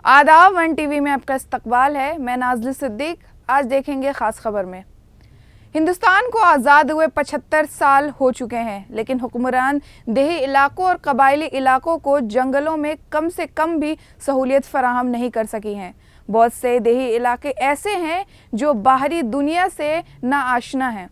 आदाब one TV में आपका इस्तकबाल है। मैं नाज़िल सिद्दीक। आज देखेंगे ख़ास खबर में। हिंदुस्तान को आज़ाद हुए 75 साल हो चुके हैं, लेकिन हुक्मरान देही इलाकों और कबायली इलाकों को जंगलों में कम से कम भी सहूलियत फराहम नहीं कर सकी हैं। बहुत से देही इलाके ऐसे हैं जो बाहरी दुनिया से नाआशना हैं।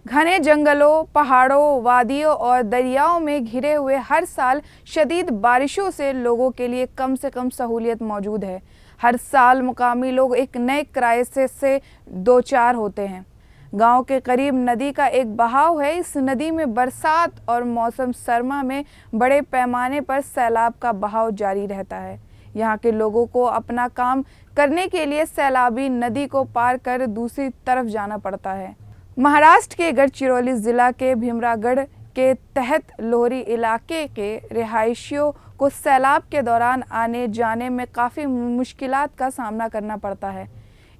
घने जंगलों, पहाड़ों, वादियों और दरियाओं में घिरे हुए हर साल शदीद बारिशों से लोगों के लिए कम से कम सहूलियत मौजूद है। हर साल मुकामी लोग एक नए क्राइसिस से दो चार होते हैं। गांव के करीब नदी का एक बहाव है। इस नदी में बरसात और मौसम सरमा में बड़े पैमाने पर सैलाब का बहाव जारी रहता है। यहाँ के लोगों को अपना काम करने के लिए सैलाबी नदी को पार कर दूसरी तरफ जाना पड़ता है। महाराष्ट्र के गढ़चिरौली ज़िला के भीमरागढ़ के तहत लोहरी इलाके के रिहायशियों को सैलाब के दौरान आने जाने में काफ़ी मुश्किलात का सामना करना पड़ता है।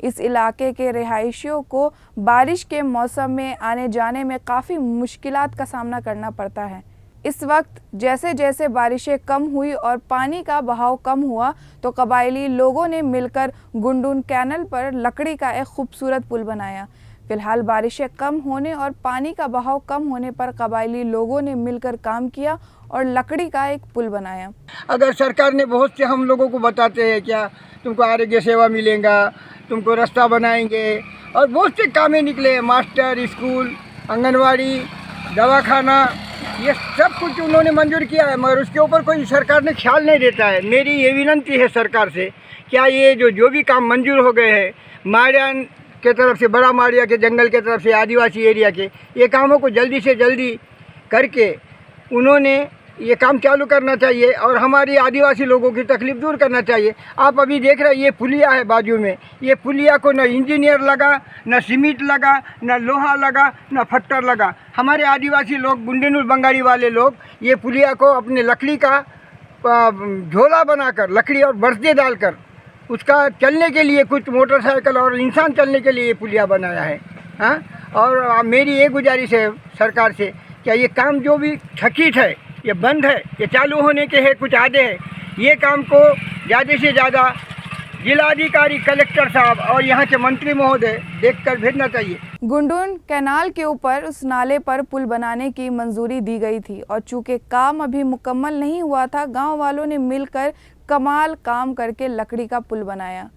इस इलाके के रिहायशियों को बारिश के मौसम में आने जाने में काफ़ी मुश्किलात का सामना करना पड़ता है। इस वक्त जैसे जैसे बारिशें कम हुई और पानी का बहाव कम हुआ तो कबायली लोगों ने मिलकर गुंडून कैनल पर लकड़ी का एक खूबसूरत पुल बनाया। फिलहाल बारिशें कम होने और पानी का बहाव कम होने पर कबायली लोगों ने मिलकर काम किया और लकड़ी का एक पुल बनाया। अगर सरकार ने बहुत से हम लोगों को बताते हैं क्या तुमको आरोग्य सेवा मिलेगा, तुमको रास्ता बनाएंगे और बहुत से कामें निकले, मास्टर, स्कूल, आंगनवाड़ी, दवाखाना, ये सब कुछ उन्होंने मंजूर किया है, मगर उसके ऊपर कोई सरकार ने ख्याल नहीं देता है। मेरी ये विनती है सरकार से, क्या ये जो भी काम मंजूर हो गए हैं माड़ियान के तरफ से, बड़ा माड़िया के जंगल के तरफ से, आदिवासी एरिया के, ये कामों को जल्दी से जल्दी करके उन्होंने ये काम चालू करना चाहिए और हमारी आदिवासी लोगों की तकलीफ दूर करना चाहिए। आप अभी देख रहे हैं ये पुलिया है बाजू में, ये पुलिया को न इंजीनियर लगा, न सीमेंट लगा, न लोहा लगा, न फट्टर लगा। हमारे आदिवासी लोग, गुंडेनुर बंगाली वाले लोग, ये पुलिया को अपने लकड़ी का झोला बनाकर, लकड़ी और बरसे डालकर उसका चलने के लिए, कुछ मोटरसाइकिल और इंसान चलने के लिए ये पुलिया बनाया है। हाँ, और मेरी ये गुजारिश है सरकार से, क्या ये काम जो भी थकीत है, ये बंद है, ये चालू होने के है, कुछ आधे है, ये काम को ज़्यादा से ज़्यादा जिलाधिकारी, कलेक्टर साहब और यहाँ के मंत्री महोदय देखकर भेजना चाहिए। गुंडून कैनाल के ऊपर उस नाले पर पुल बनाने की मंजूरी दी गई थी और चूंकि काम अभी मुकम्मल नहीं हुआ था, गांव वालों ने मिलकर कमाल काम करके लकड़ी का पुल बनाया।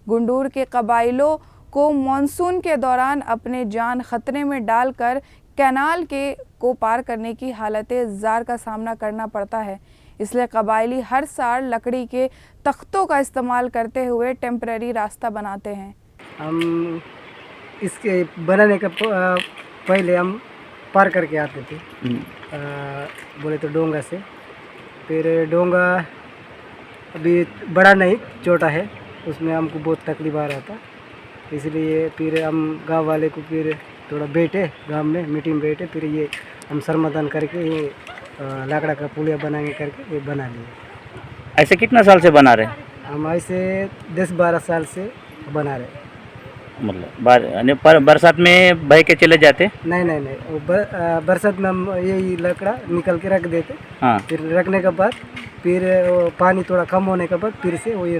गुंडूर के कबाइलों को मानसून के दौरान अपने जान खतरे में डालकर कैनाल को पार करने की हालत जार का सामना करना पड़ता है। इसलिए कबाइली हर साल लकड़ी के तख्तों का इस्तेमाल करते हुए टेम्परेरी रास्ता बनाते हैं। हम इसके बनाने का पहले हम पार करके आते थे, बोले तो डोंगा से। फिर डोंगा अभी बड़ा नहीं, छोटा है, उसमें हमको बहुत तकलीफ आ रहा था। इसलिए फिर हम गांव वाले को फिर थोड़ा बैठे, गांव में मीटिंग बैठे, फिर ये हम समाधान करके ये लाकड़ा का पुलिया बनाएंगे करके ये बना लिए। ऐसे कितना साल से बना रहे? हम ऐसे 10-12 साल से बना रहे। मतलब बरसात में बह के चले जाते? नहीं, वो बरसात में हम यही लकड़ा निकल के रख देते। हाँ। फिर रखने के बाद फिर वो पानी थोड़ा कम होने के बाद फिर से वही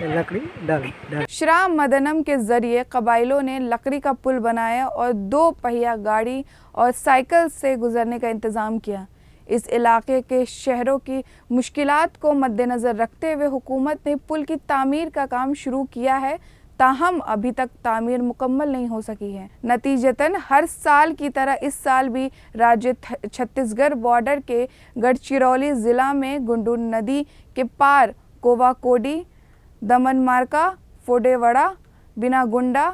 लकड़ी डाल। श्राम मदनम के जरिए कबाइलों ने लकड़ी का पुल बनाया और 2 पहिया गाड़ी और साइकिल से गुजरने का इंतज़ाम किया। इस इलाके के शहरों की मुश्किलात को मद्देनज़र रखते हुए हुकूमत ने पुल की तामीर का काम शुरू किया है, ताहम अभी तक तामीर मुकम्मल नहीं हो सकी है। नतीजतन हर साल की तरह इस साल भी राज्य छत्तीसगढ़ बॉर्डर के गढ़चिरौली ज़िला में गुंडून नदी के पार कोवाकोडी, दमनमार्का, फोडेवड़ा, बिनागुंडा,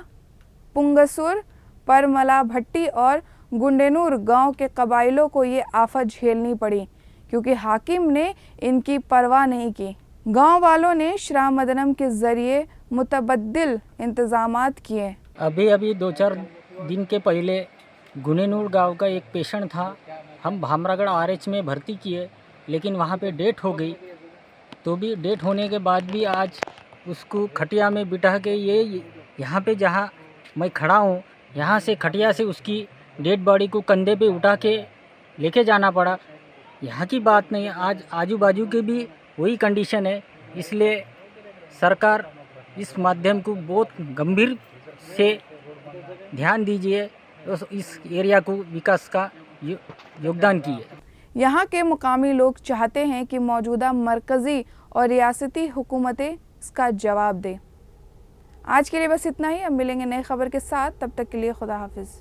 पुंगसुर, परमला भट्टी और गुंडेनूर गांव के कबाइलों को ये आफत झेलनी पड़ी क्योंकि हाकिम ने इनकी परवाह नहीं की। गांव वालों ने श्राम मदनम के जरिए मुतबद्दिल इंतजामात किए। अभी 2-4 दिन के पहले गुनेनूर गांव का एक पेशेंट था, हम भामरागढ़ आरएच में भर्ती किए, लेकिन वहां पे डेट हो गई। तो भी डेट होने के बाद भी आज उसको खटिया में बिठा के ये यहाँ पे जहाँ मैं खड़ा हूँ, यहाँ से खटिया से उसकी डेड बॉडी को कंधे पे उठा के लेके जाना पड़ा। यहाँ की बात नहीं, आज आजू बाजू के भी वही कंडीशन है। इसलिए सरकार इस माध्यम को बहुत गंभीर से ध्यान दीजिए, इस एरिया को विकास का योगदान कीजिए। यहाँ के मुकामी लोग चाहते हैं कि मौजूदा मरकज़ी और रियासती हुकूमतें इसका जवाब दें। आज के लिए बस इतना ही। अब मिलेंगे नई खबर के साथ, तब तक के लिए खुदा हाफिज़।